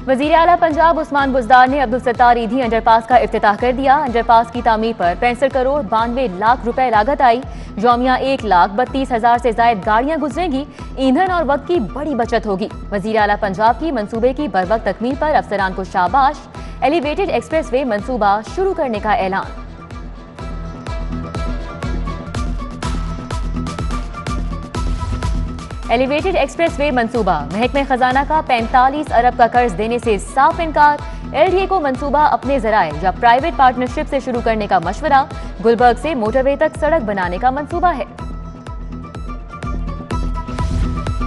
वजीर आला पंजाब उस्मान बुज़दार ने अब्दुल सत्तार ईधी अंडरपास का इफ्तिताह कर दिया। अंडरपास की तामीर पर 65 करोड़ 92 लाख रुपए लागत आई। यौमिया 1,32,000 से ज्यादा गाड़ियां गुजरेंगी। ईंधन और वक्त की बड़ी बचत होगी। वजीर आला पंजाब की मंसूबे की बरवक्त तकमील पर अफसरान को शाबाश। एलिवेटेड एक्सप्रेस वे मंसूबा शुरू करने का ऐलान। एलिवेटेड एक्सप्रेस वे मंसूबा। महकमे खजाना का 45 अरब का कर्ज देने से साफ इनकार। एलडीए को मंसूबा अपने जराए या प्राइवेट पार्टनरशिप से शुरू करने का मशवरा। गुलबर्ग से मोटरवे तक सड़क बनाने का मंसूबा है।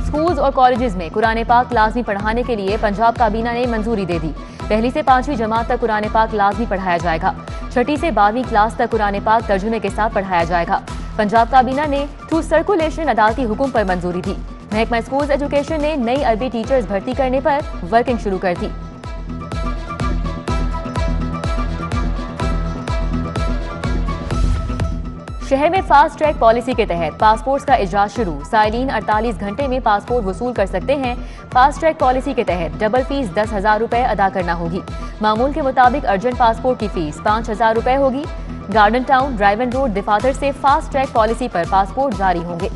स्कूल्स और कॉलेजेस में कुरान पाक लाजमी पढ़ाने के लिए पंजाब काबीना ने मंजूरी दे दी। पहली से 5वीं जमात तक कुरान पाक लाजमी पढ़ाया जाएगा। 6ठी से 12वीं क्लास तक कुरान पाक तर्जुमे के साथ पढ़ाया जाएगा। पंजाब काबीना ने थ्रू सर्कुलेशन अदालती हुक्म पर मंजूरी दी। महकमा स्कूल्स एजुकेशन ने नई अरबी टीचर्स भर्ती करने पर वर्किंग शुरू कर दी। शहर में फास्ट ट्रैक पॉलिसी के तहत पासपोर्ट का इजरात शुरू। साइलिन 48 घंटे में पासपोर्ट वसूल कर सकते हैं। फास्ट ट्रैक पॉलिसी के तहत डबल फीस 10,000 रुपए अदा करना होगी। मामूल के मुताबिक अर्जेंट पासपोर्ट की फीस 5,000 रुपए होगी। गार्डन टाउन, ड्राइवन रोड, दिफातर से फास्ट ट्रैक पॉलिसी पर पासपोर्ट जारी होंगे।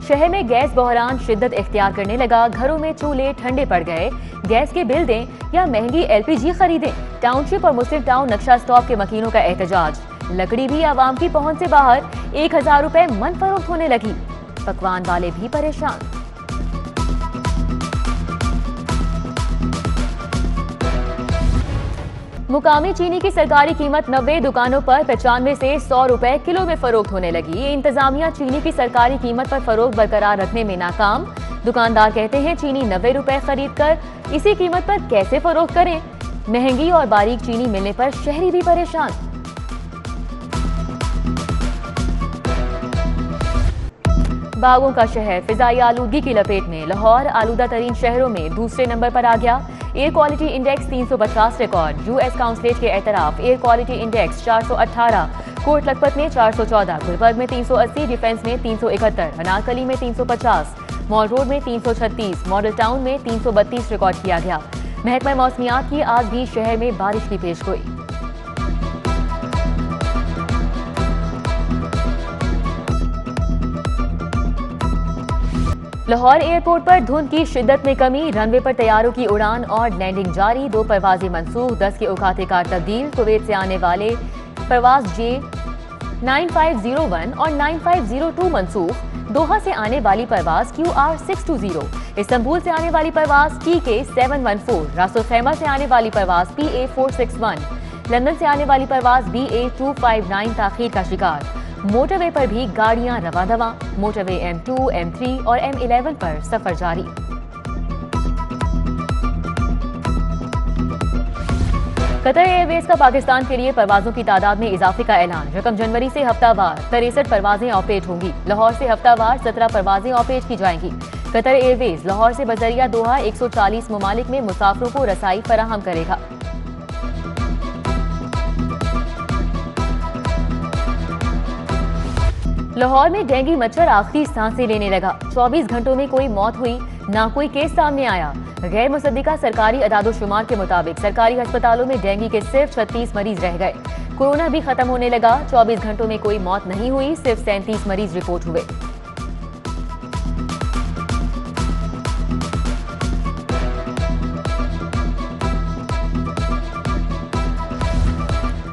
शहर में गैस बहरान शिद्दत इख्तियार करने लगा। घरों में चूल्हे ठंडे पड़ गए। गैस के बिल दें या महंगी एलपीजी खरीदें। टाउनशिप और मुस्लिम टाउन नक्शा स्टॉप के मकीनों का एहतजाज। लकड़ी भी आवाम की पहुंच से बाहर। 1,000 रुपए मन फरोख्त होने लगी। पकवान वाले भी परेशान। मुकामी चीनी की सरकारी कीमत 90 दुकानों पर 95 से 100 रुपए किलो में फरोख्त होने लगी। इंतजामिया चीनी की सरकारी कीमत पर फरोख्त बरकरार रखने में नाकाम। दुकानदार कहते हैं चीनी 90 रुपए खरीद कर इसी कीमत पर कैसे फरोख्त करें। महंगी और बारीक चीनी मिलने पर शहरी भी परेशान। बागों का शहर फिजाई आलूदगी की लपेट में। लाहौर आलूदा तरीन शहरों में दूसरे नंबर पर आ गया। Air quality index 350 record. US consulate के एतराफ air quality index 418। Kot Lakhpat में 414, गुलबर्ग में 380, डिफेंस में 371, अनारकली में 350, मॉल रोड में 336, मॉडल टाउन में 332 रिकॉर्ड किया गया। महकमा मौसमियात की आज भी शहर में बारिश की पेशगोई। लाहौर एयरपोर्ट पर धुंध की शिद्दत में कमी। रनवे पर तैयारों की उड़ान और लैंडिंग जारी। 2 परवाजें मनसूख। 10 के औकात कार तब्दील। कुवैत से आने वाले परवाज J9501 और 9502 मनसूख। दोहा से आने वाली परवाज QR620। इस्तांबुल से आने वाली परवाज TK714। रासुल खैमा से आने वाली परवाज PA461। लंदन से आने वाली परवाज BA259 ताखीर का शिकार। मोटरवे पर भी गाड़ियां रवादवा। मोटरवे M2, M3 और M11 पर सफर जारी। कतर एयरवेज का पाकिस्तान के लिए परवाजों की तादाद में इजाफे का ऐलान। रकम जनवरी से हफ्तावार 63 परवाजें ऑपरेट होंगी। लाहौर से हफ्तावार 17 परवाजें ऑपरेट की जाएंगी। कतर एयरवेज लाहौर से बजरिया दोहा 140 ममालिक में मुसाफिरों को रसाई फराहम करेगा। लाहौर में डेंगू मच्छर आखिरी सांसें लेने लगा। 24 घंटों में कोई मौत हुई, ना कोई केस सामने आया। गैर मुसद्दिका सरकारी अदादोशुमार के मुताबिक सरकारी अस्पतालों में डेंगू के सिर्फ 36 मरीज रह गए। कोरोना भी खत्म होने लगा। 24 घंटों में कोई मौत नहीं हुई, सिर्फ 37 मरीज रिपोर्ट हुए।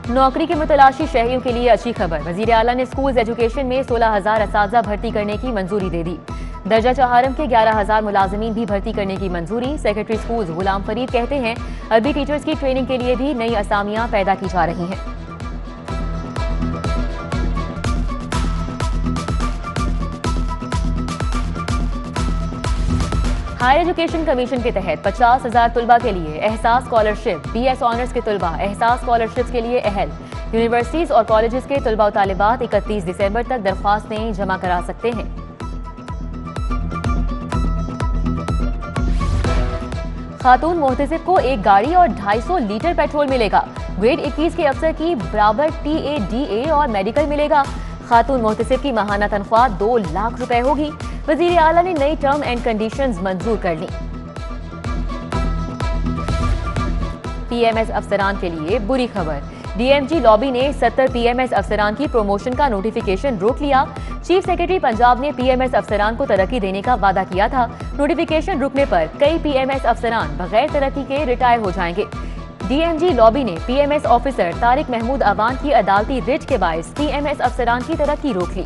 नौकरी के मुतलाशी शहरियों के लिए अच्छी खबर। वजीर आला ने स्कूल्स एजुकेशन में 16,000 असातिज़ा भर्ती करने की मंजूरी दे दी। दर्जा चहारम के 11,000 मुलाजमीन भी भर्ती करने की मंजूरी। सेक्रेटरी स्कूल्स गुलाम फरीद कहते हैं अरबी टीचर्स की ट्रेनिंग के लिए भी नई असामियां पैदा की जा रही हैं। हायर एजुकेशन कमीशन के तहत 50,000 तुलबा के लिए एहसास स्कॉलरशिप। BS ऑनर्स के तुलबा एहसास स्कॉलरशिप के लिए अहल। यूनिवर्सिटीज और कॉलेजेस के तुलबा और तालिबात 31 दिसंबर तक दरख्वास्तें जमा करा सकते हैं। खातून मोहतसिब को एक गाड़ी और 250 लीटर पेट्रोल मिलेगा। ग्रेड 21 के अफसर की बराबर TADA और मेडिकल मिलेगा। खातून मोहतसिब की माहाना तनख्वाह 2 लाख रुपए होगी। वजीर आला ने नई टर्म एंड कंडीशंस मंजूर कर ली। पीएमएस अफसरान के लिए बुरी खबर। डीएमजी लॉबी ने 70 पीएमएस अफसरान की प्रमोशन का नोटिफिकेशन रोक लिया। चीफ सेक्रेटरी पंजाब ने पीएमएस अफसरान को तरक्की देने का वादा किया था। नोटिफिकेशन रुकने पर कई पीएमएस अफसरान बगैर तरक्की के रिटायर हो जाएंगे। डीएमजी लॉबी ने पीएमएस ऑफिसर तारिक महमूद अवान की अदालती रिट के बायस पीएमएस अफसरान की तरक्की रोक ली।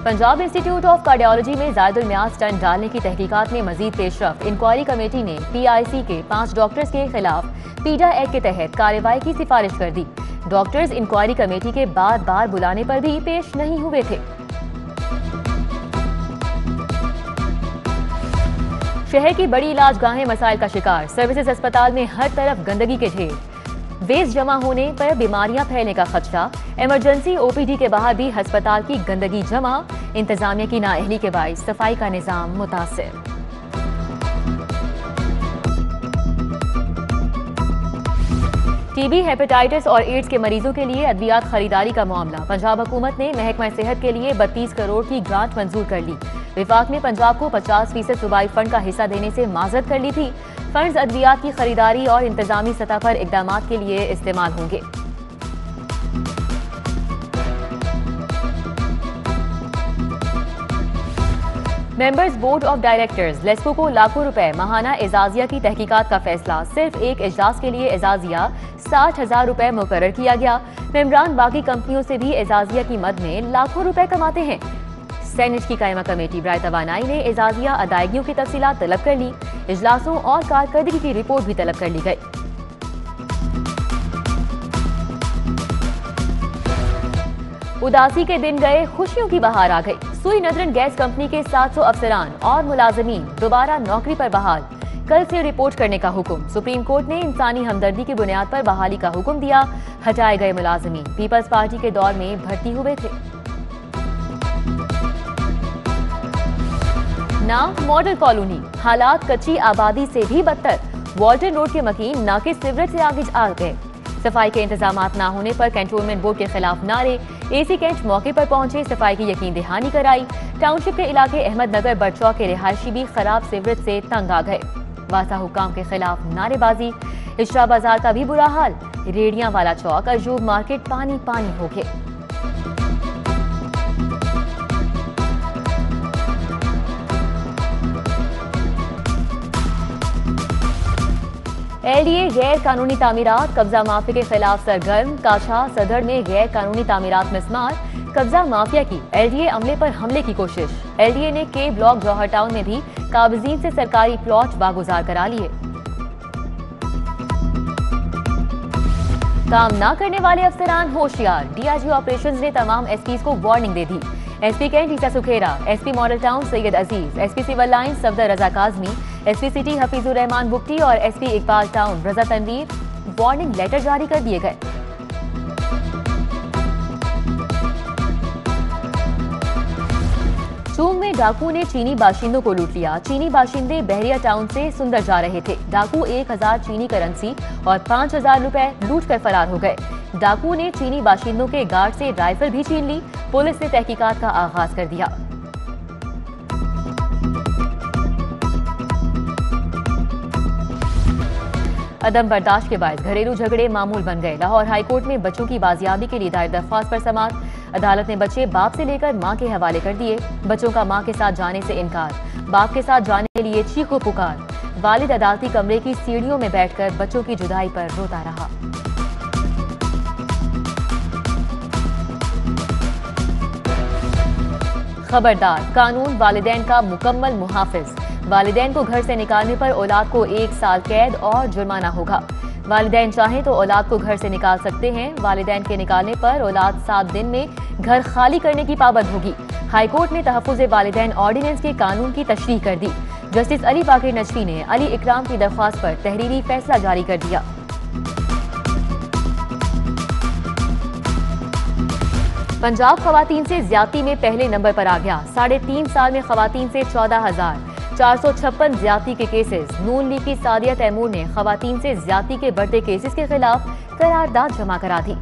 पंजाब इंस्टीट्यूट ऑफ कार्डियोलॉजी में जायदुल मियाद स्टंट डालने की तहकीकात में मजीद पेशरफ। इंक्वायरी कमेटी ने पीआईसी के 5 डॉक्टर्स के खिलाफ पीडा एक्ट के तहत कार्रवाई की सिफारिश कर दी। डॉक्टर्स इंक्वायरी कमेटी के बार बुलाने पर भी पेश नहीं हुए थे। शहर की बड़ी इलाजगाहें मसाइल का शिकार। सर्विसेज अस्पताल में हर तरफ गंदगी के ढेर। वेस्ट जमा होने पर बीमारियां फैलने का खदशा। इमरजेंसी ओपीडी के बाहर भी अस्पताल की गंदगी जमा। इंतजामिया की नाअहली के बायस सफाई का निजाम मुतासिर। टीबी, हेपेटाइटिस और एड्स के मरीजों के लिए अद्वियात खरीदारी का मामला। पंजाब हुकूमत ने महकमा सेहत के लिए 32 करोड़ की ग्रांट मंजूर कर ली। विफाक ने पंजाब को 50% सूबाई फंड का हिस्सा देने से माजरत कर ली थी। फंड्स अद्वियात की खरीदारी और इंतजामी सतह पर इकदामात के लिए इस्तेमाल होंगे। Members board of directors LESCO को लाखों रुपए माहाना एजाजिया की तहकीकात का फैसला। सिर्फ एक इजलास के लिए एजाजिया 60,000 रुपए मुकर्रर किया गया। मेंबरान बाकी कंपनियों से भी एजाजिया की मद में लाखों रुपए कमाते हैं। सेनेट की कायमा कमेटी बराए तवानाई ने एजाजिया अदायगियों की तफसीलात तलब कर ली। इजलासों और कारकर्दगी की रिपोर्ट भी तलब कर ली गई। उदासी के दिन गए, खुशियों की बहार आ गई। सुई नदरन गैस कंपनी के 700 अफसरान और मुलाजमीन दोबारा नौकरी पर बहाल। कल से रिपोर्ट करने का हुक्म। सुप्रीम कोर्ट ने इंसानी हमदर्दी की बुनियाद पर बहाली का हुक्म दिया। हटाए गए मुलाजमीन पीपल्स पार्टी के दौर में भर्ती हुए थे। नाम मॉडल कॉलोनी, हालात कच्ची आबादी से भी बदतर। वॉल्टन रोड के मकीन नाके सिवरेज से आगे आ गए। सफाई के इंतजामात न होने पर कैंटोनमेंट बोर्ड के खिलाफ नारे। एसी कैंट मौके पर पहुंचे, सफाई की यकीन दहानी कराई। टाउनशिप के इलाके अहमदनगर बड़चौक के रिहायशी भी खराब सिवरेज से तंग आ गए। वासा हुकाम के खिलाफ नारेबाजी। इशरा बाजार का भी बुरा हाल। रेडियां वाला चौक, अजूब मार्केट पानी पानी हो गए। एलडीए गैर कानूनी तामीरात, कब्जा माफिया के खिलाफ सरगर्म। काछा सदर में गैर कानूनी तामीरात मिसमार। कब्जा माफिया की एलडीए अमले पर हमले की कोशिश। एलडीए ने के ब्लॉक जौहर टाउन में भी काबिजीन से सरकारी प्लॉट वागुजार करा लिए। काम ना करने वाले अफसरान होशियार। डीआईजी ऑपरेशंस ने तमाम एसपीज को वार्निंग दे दी। SP cantt Isa Sukhera, SP model town Syed Aziz, SP civil line Safdar Raza Kazmi, SP city Hafeezur Rehman Bugti और SP Iqbal town Raza Tanveer warning letter जारी कर दिए गए। चूंग में डाकू ने चीनी बाशिंदों को लूट लिया। चीनी बाशिंदे बहरिया टाउन से सुंदर जा रहे थे। डाकू 1000 चीनी करेंसी और 5000 रुपए लूट कर फरार हो गए। डाकू ने चीनी बाशिंदों के गार्ड से राइफल भी छीन ली। पुलिस ने तहकीकात का आगाज कर दिया। अदम बर्दाश्त के बाद घरेलू झगड़े मामूल बन गए। लाहौर हाईकोर्ट में बच्चों की बाजियाबी के लिए दायर दरख्वास्त पर समाअत। अदालत ने बच्चे बाप से लेकर मां के हवाले कर दिए। बच्चों का मां के साथ जाने से इनकार, बाप के साथ जाने के लिए चीखो पुकार। वालिद अदालती कमरे की सीढ़ियों में बैठकर बच्चों की जुदाई पर रोता रहा। खबरदार, कानून वालिदैन का मुकम्मल मुहाफिज। वालिदैन को घर से निकालने पर औलाद को 1 साल कैद और जुर्माना होगा। वालिदैन चाहें तो औलाद को घर से निकाल सकते हैं। वालिदैन के निकालने पर औलाद 7 दिन में घर खाली करने की पाबंद होगी। हाईकोर्ट ने तहफ़्फ़ुज़ वालिदैन ऑर्डिनेंस के कानून की तशरीह कर दी। जस्टिस अली बाकिर नजफी ने अली इकराम की दरख्वास्त पर तहरीरी फैसला जारी कर दिया। पंजाब खवातीन से ज्यादती में पहले नंबर पर आ गया। 3.5 साल में खवातीन से 14,000 456 ज्यादती के केसेस। नून लीग की सादिया तैमूर ने खवातीन से ज्यादती के बढ़ते केसेस के खिलाफ करारदाद जमा करा दी।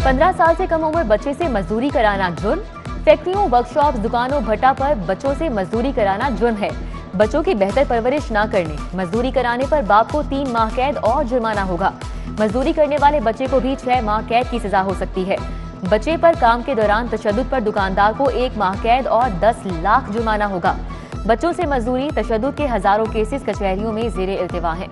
15 साल से कम उम्र बच्चे से मजदूरी कराना जुर्म। फैक्ट्रियों, वर्कशॉप, दुकानों, भट्टा पर बच्चों से मजदूरी कराना जुर्म है। बच्चों की बेहतर परवरिश न करने, मजदूरी कराने पर बाप को 3 माह कैद और जुर्माना होगा। मजदूरी करने वाले बच्चे को भी 6 माह कैद की सजा हो सकती है। बच्चे पर काम के दौरान तशद्दुद पर दुकानदार को 1 माह कैद और 10 लाख जुर्माना होगा। बच्चों से मजदूरी, तशद्दुद के हजारों केसेस कचहरियों में जेरे इल्तिवा हैं।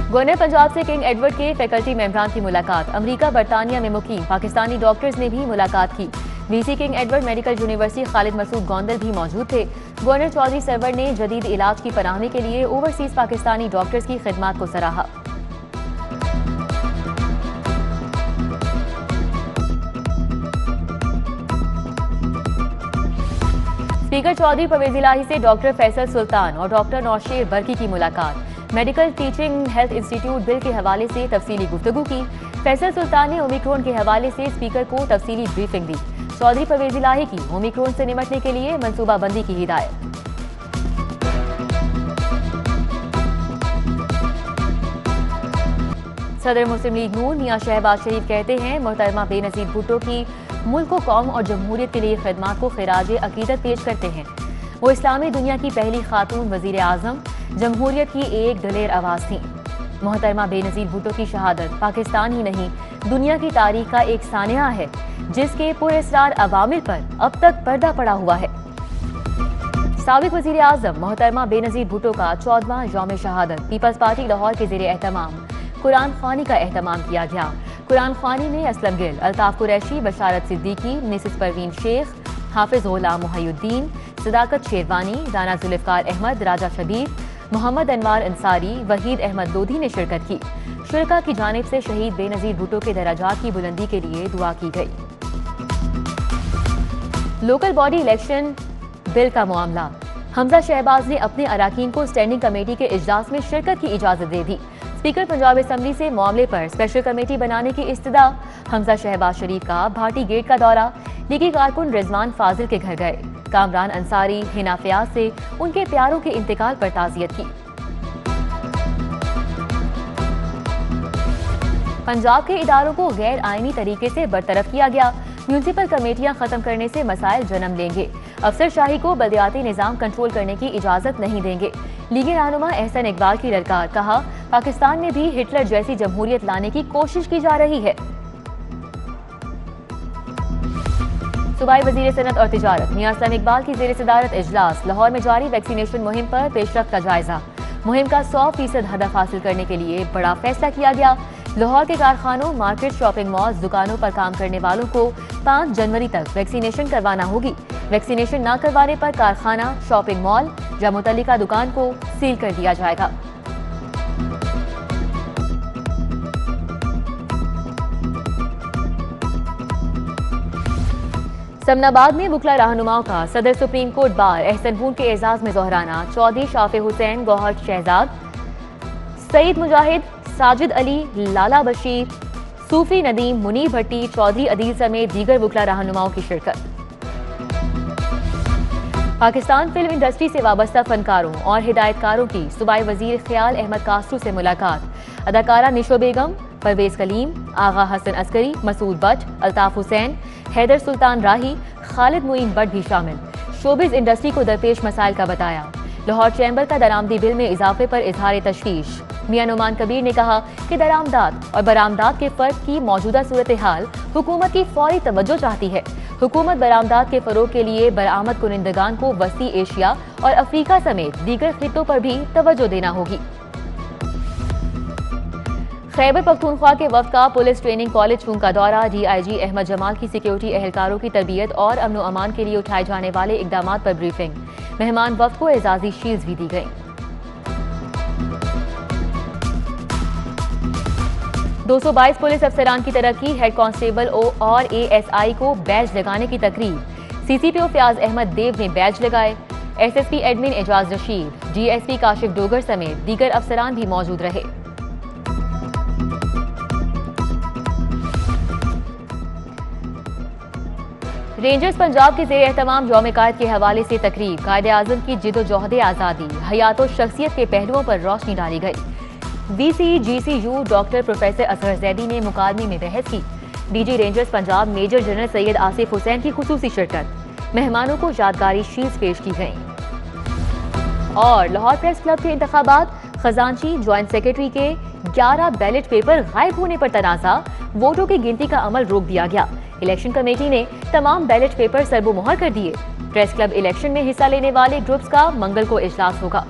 गवर्नर पंजाब से किंग एडवर्ड के फैकल्टी मेंबरान की मुलाकात। अमेरिका, बरतानिया में मुकीम पाकिस्तानी डॉक्टर्स ने भी मुलाकात की। VC King Edward Medical University Khalid Masood Gondal भी मौजूद थे। गवर्नर चौधरी सरवर ने जदीद इलाज की फराहमी के लिए ओवरसीज पाकिस्तानी डॉक्टर्स की खिदमात को सराहा। स्पीकर चौधरी परवेज इलाही से डॉक्टर फैसल सुल्तान और डॉक्टर नौशेर बरकी की मुलाकात। Medical teaching health institute bill के हवाले से तफसीली गुफ्तगू की। फैसल सुल्तान ने ओमिक्रॉन के हवाले से स्पीकर को तफसीली ब्रीफिंग दी। चौधरी परवेज इलाही की ओमिक्रॉन से निपटने के लिए मनसूबाबंदी की हिदायत। सदर मुस्लिम लीग नून मियां शहबाज शरीफ कहते हैं, मोहतरमा बेनजीर भुट्टो की मुल्क को, कौम और जमहूरियत के लिए खिदमात को खिराज अकीदत पेश करते हैं। वो इस्लामी दुनिया की पहली खातून वजीर आजम, जमहूरियत की एक दलेर आवाज थी। मोहतरमा बेनजीर भुट्टो की शहादत पाकिस्तान ही नहीं, दुनिया की तारीख का एक सानिया है, जिसके पुरअसरार अवामिल पर अब तक पर्दा पड़ा हुआ है। साबिक वजीर आजम मोहतरमा बेनजीर भुट्टो का 14वां यौम शहादत पीपल्स पार्टी लाहौर के ज़ेरे एहतमाम कुरान ख्वानी का एहतमाम किया गया। कुरान ख्वानी में असलम गिल, अल्ताफ कुरैशी, बशारत सिद्दीकी, मिसेस परवीन शेख, हाफिज गुलाम मुहय्युद्दीन, सदाकत शेरवानी, राना जुल्फ़िकार अहमद, राजा शबीर, मोहम्मद अनवार अंसारी, वहीद अहमद लोधी ने शिरकत की। शुरका की जानिब से शहीद बेनजीर भुट्टो के दराजात की बुलंदी के लिए दुआ की गई। लोकल बॉडी इलेक्शन बिल का मामला। हमजा शहबाज ने अपने अराकीन को स्टैंडिंग कमेटी के इजलास में शिरकत की इजाजत दे दी। स्पीकर पंजाब असम्बली से मामले पर स्पेशल कमेटी बनाने की इस्तदा। हमजा शहबाज शरीफ का भाटी गेट का दौरा। लीगी कारकुन रिजवान फाजिल के घर गए। कामरान अंसारी, हिना फयाज से उनके प्यारों के इंतकाल पर ताज़ियत की। पंजाब के इदारों को गैर आईनी तरीके से बरतरफ किया गया। म्यूनिसिपल कमेटियां खत्म करने से मसाइल जन्म लेंगे। अफसरशाही को बलदियाती निजाम कंट्रोल करने की इजाजत नहीं देंगे। लीगी रहनुमा एहसन इकबाल की ललकार। कहा, पाकिस्तान में भी हिटलर जैसी जमहूरियत लाने की कोशिश की जा रही है। सूबाई वजीर सनत और तिजारत मियां असलम इकबाल की ज़ेर सदारत इजलास। लाहौर में जारी वैक्सीनेशन मुहिम पर पेशरफ्त का जायजा। मुहिम का 100% हदफ हासिल करने के लिए बड़ा फैसला किया गया। लाहौर के कारखानों, मार्केट, शॉपिंग मॉल्स, दुकानों पर काम करने वालों को 5 जनवरी तक वैक्सीनेशन करवाना होगी। वैक्सीनेशन न करवाने पर कारखाना, शॉपिंग मॉल या मुतल्लिका दुकान को सील कर दिया जाएगा। समनाबाद में बुकला रहनुमाओं का सदर सुप्रीम कोर्ट बार एहसन के एजाज में दोहराना। चौधरी शाफे हुसैन, गौहर शहजाद, सईद मुजाहिद, साजिद अली, लाला बशीर, सूफी नदीम, मुनीर भट्टी, चौधरी अदील समेत दीगर बुकला रहनुमाओं की शिरकत। पाकिस्तान फिल्म इंडस्ट्री से वाबस्ता फनकारों और हिदायतकारों की सूबाई वजीर ख्याल अहमद कास्टू से मुलाकात। अदाकारा निशो बेगम, परवेज कलीम, आगा हसन अस्करी, मसूद बट, अल्ताफ हुसैन, हैदर सुल्तान राही, खालिद मुईन बट भी शामिल। शोबिज इंडस्ट्री को दरपेश मसाइल का बताया। लाहौर चैम्बर का दरामदी बिल में इजाफे पर इजहार तशवीश। मियां नुमान कबीर ने कहा कि दरामदात और बरामदात के फर्क की मौजूदा सूरत हाल हुकूमत की फौरी तवज्जो चाहती है। हुकूमत बरामदात के फरोग के लिए बरामद कुनिंदगान को वसी एशिया और अफ्रीका समेत दीगर खित्तों पर भी तवज्जो देना होगी। खैबर पख्तूनख्वा के वफ्द का पुलिस ट्रेनिंग कॉलेज चूंग का दौरा। DIG अहमद जमाल की सिक्योरिटी एहलकारों की तरबियत और अमन अमान के लिए उठाए जाने वाले इकदामात पर ब्रीफिंग। मेहमान वफ्द को एजाजी शील्ड्स भी दी गई। 222 पुलिस अफसरान की तरक्की। हेड कांस्टेबल और ASI को बैज लगाने की तकरीब। CCPO फयाज अहमद देव ने बैज लगाए। SSP admin Ejaz Rashid, DSP Kashif Dogar समेत दीगर अफसरान भी मौजूद रहे। रेंजर्स पंजाब के ज़ेर एहतमाम यौम कायद के हवाले से तकरीब कायदे आज़म की जिदोजहद आज़ादी हयात और शख्सियत के पहलुओं पर रोशनी डाली गई। VC GCU doctor professor Asghar Zaidi ने मुकादमे में बहस की। DG rangers Punjab major general Syed Asif Hussain की खुसूसी शिरकत। मेहमानों को यादगारी शील्ड्स पेश की गईं। और लाहौर प्रेस क्लब के इंतखाबात, खजांची ज्वाइंट सेक्रेटरी के 11 बैलेट पेपर गायब होने पर तनाज़ा, वोटों की गिनती का अमल रोक दिया गया। इलेक्शन कमेटी ने तमाम बैलेट पेपर सरबोमोहर कर दिए। प्रेस क्लब इलेक्शन में हिस्सा लेने वाले ग्रुप्स का मंगल को इजलास होगा।